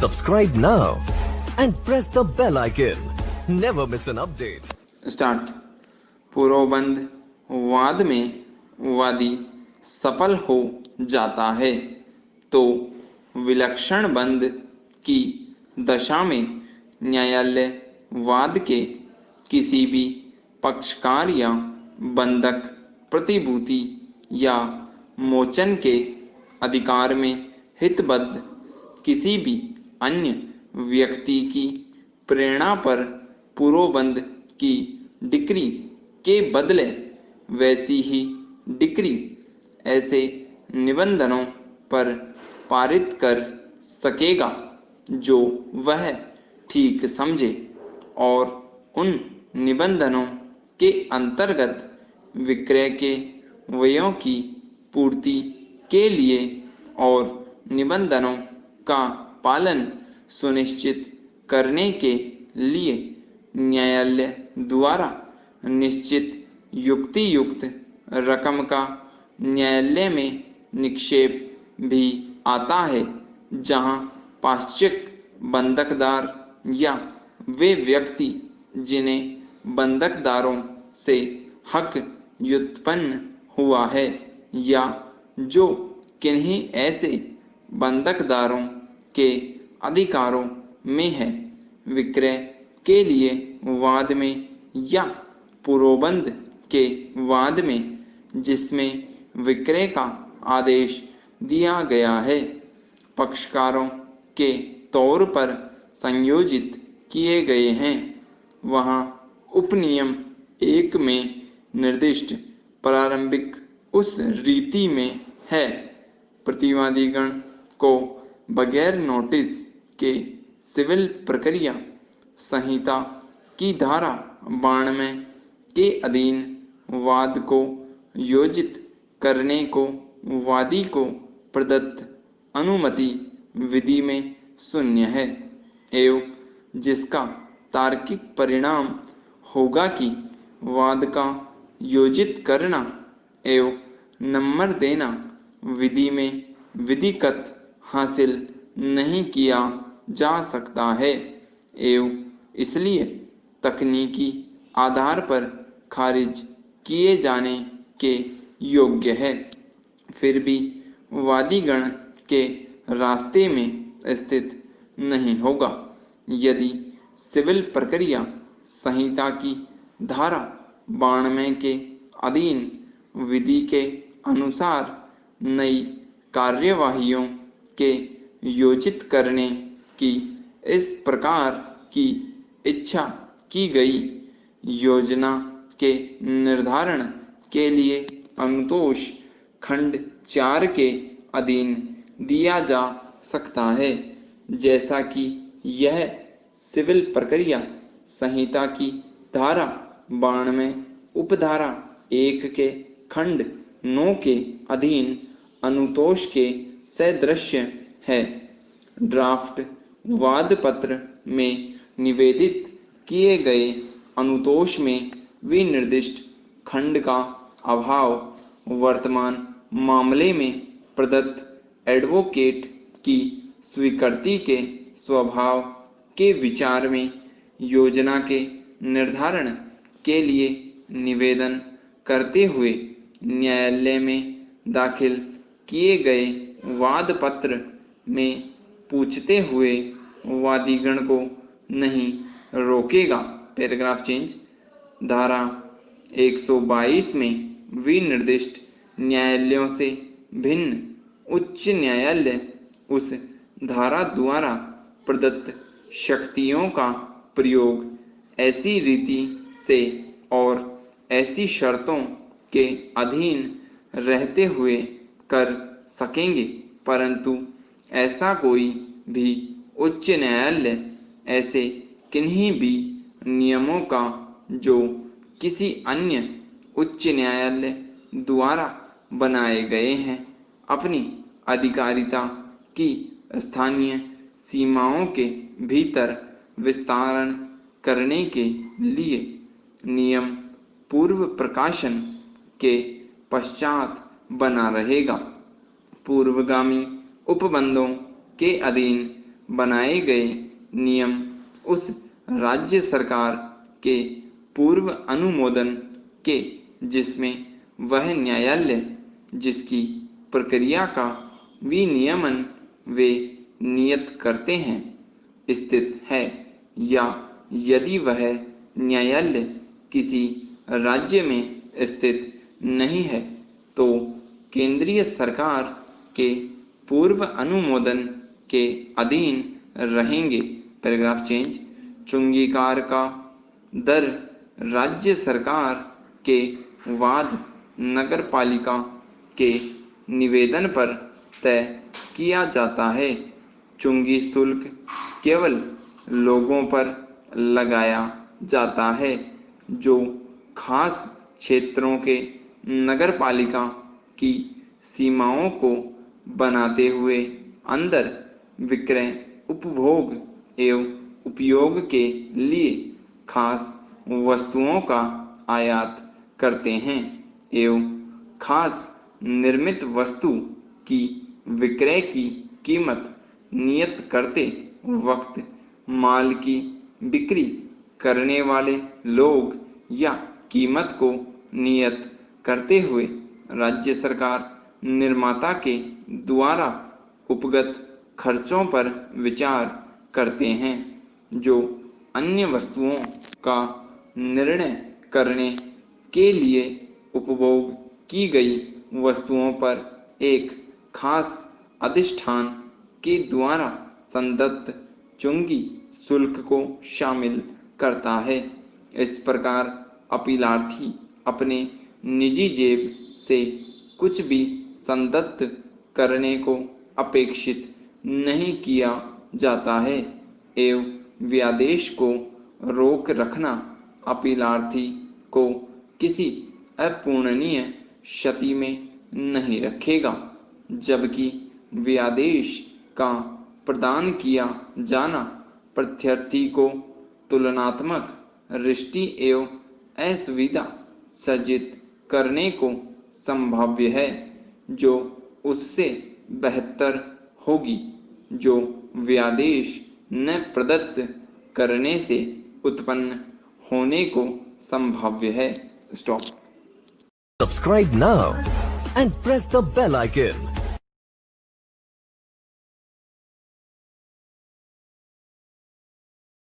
Subscribe now and press the bell icon. Never miss an update. Start. पुरोबंध वाद में वादी सफल हो जाता है तो विलक्षण बंध की दशा में न्यायालय वाद के किसी भी पक्षकार या बंधक प्रतिभूति या मोचन के अधिकार में हितबद्ध किसी भी अन्य व्यक्ति की प्रेरणा पर पुरोबंध की डिक्री के बदले वैसी ही डिक्री ऐसे निबंधनों पर पारित कर सकेगा जो वह ठीक समझे और उन निबंधनों के अंतर्गत विक्रय के व्ययों की पूर्ति के लिए और निबंधनों का पालन सुनिश्चित करने के लिए न्यायालय द्वारा निश्चित युक्तियुक्त रकम का न्यायालय में निक्षेप भी आता है, जहां पाश्चिक बंधकदार या वे व्यक्ति जिन्हें बंधकदारों से हक व्युत्पन्न हुआ है या जो किन्हीं ऐसे बंधकदारों के अधिकारों में है, विक्रय के लिए वाद में या पुरोबंध के वाद में जिसमें विक्रय का आदेश दिया गया है, पक्षकारों के तौर पर संयोजित किए गए हैं, वहां उपनियम 1 में निर्दिष्ट प्रारंभिक उस रीति में है। प्रतिवादीगण को बगैर नोटिस के सिविल प्रक्रिया संहिता की धारा 92 के अधीन वाद को योजित करने को वादी को प्रदत्त अनुमति विधि में शून्य है एवं जिसका तार्किक परिणाम होगा कि वाद का योजित करना एवं नंबर देना विधि में विधिकत हासिल नहीं किया जा सकता है एवं इसलिए तकनीकी आधार पर खारिज किए जाने के योग्य है, फिर भी वादीगण के रास्ते में स्थित नहीं होगा यदि सिविल प्रक्रिया संहिता की धारा 92 के अधीन विधि के अनुसार नई कार्यवाहियों के योजित करने की इस प्रकार की इच्छा की गई योजना के निर्धारण के लिए अनुतोष खंड 4 के अधीन दिया जा सकता है, जैसा कि यह सिविल प्रक्रिया संहिता की धारा 92 उपधारा 1 के खंड 9 के अधीन अनुतोष के सदृश है। ड्राफ्ट वाद पत्र में निवेदित किए गए अनुतोष में विनिर्दिष्ट खंड का अभाव वर्तमान मामले में प्रदत्त एडवोकेट की स्वीकृति के स्वभाव के विचार में योजना के निर्धारण के लिए निवेदन करते हुए न्यायालय में दाखिल किए गए वाद पत्र में पूछते हुए वादीगण को नहीं रोकेगा। Paragraph change. धारा 122 में विनिर्दिष्ट न्यायालयों से भिन्न उच्च न्यायालय उस धारा द्वारा प्रदत्त शक्तियों का प्रयोग ऐसी रीति से और ऐसी शर्तों के अधीन रहते हुए कर सकेंगे, परंतु ऐसा कोई भी उच्च न्यायालय ऐसे किन्हीं भी नियमों का जो किसी अन्य उच्च न्यायालय द्वारा बनाए गए हैं अपनी अधिकारिता की स्थानीय सीमाओं के भीतर विस्तारण करने के लिए नियम पूर्व प्रकाशन के पश्चात बना रहेगा। पूर्वगामी उपबंधों के अधीन बनाए गए नियम उस राज्य सरकार के पूर्व अनुमोदन के जिसमें वह न्यायालय जिसकी प्रक्रिया का विनियमन वे नियत करते हैं स्थित है, या यदि वह न्यायालय किसी राज्य में स्थित नहीं है तो केंद्रीय सरकार के पूर्व अनुमोदन के अधीन रहेंगे। Paragraph change. चुंगीकार का दर राज्य सरकार के वाद नगरपालिका के निवेदन पर तय किया जाता है। चुंगी शुल्क केवल लोगों पर लगाया जाता है जो खास क्षेत्रों के नगरपालिका की सीमाओं को बनाते हुए अंदर विक्रय, उपभोग एवं उपयोग के लिए खास वस्तुओं का आयात करते हैं एवं खास निर्मित वस्तु की विक्रय की कीमत नियत करते वक्त माल की बिक्री करने वाले लोग या कीमत को नियत करते हुए राज्य सरकार निर्माता के द्वारा उपगत खर्चों पर विचार करते हैं जो अन्य वस्तुओं का निर्णय करने के लिए उपभोग की गई वस्तुओं पर एक खास अधिष्ठान के द्वारा संदत्त चुंगी शुल्क को शामिल करता है। इस प्रकार अपीलार्थी अपने निजी जेब से कुछ भी संदत्त करने को अपेक्षित नहीं किया जाता है एवं व्यादेश को रोक रखना अपीलार्थी को किसी अपूर्णनीय क्षति में नहीं रखेगा, जबकि व्यादेश का प्रदान किया जाना प्रत्यर्थी को तुलनात्मक रिष्टि एवं असुविधा सर्जित करने को संभाव्य है जो उससे बेहतर होगी जो व्यादेश न प्रदत्त करने से उत्पन्न होने को संभाव्य है। Stop. Subscribe now and press the bell icon.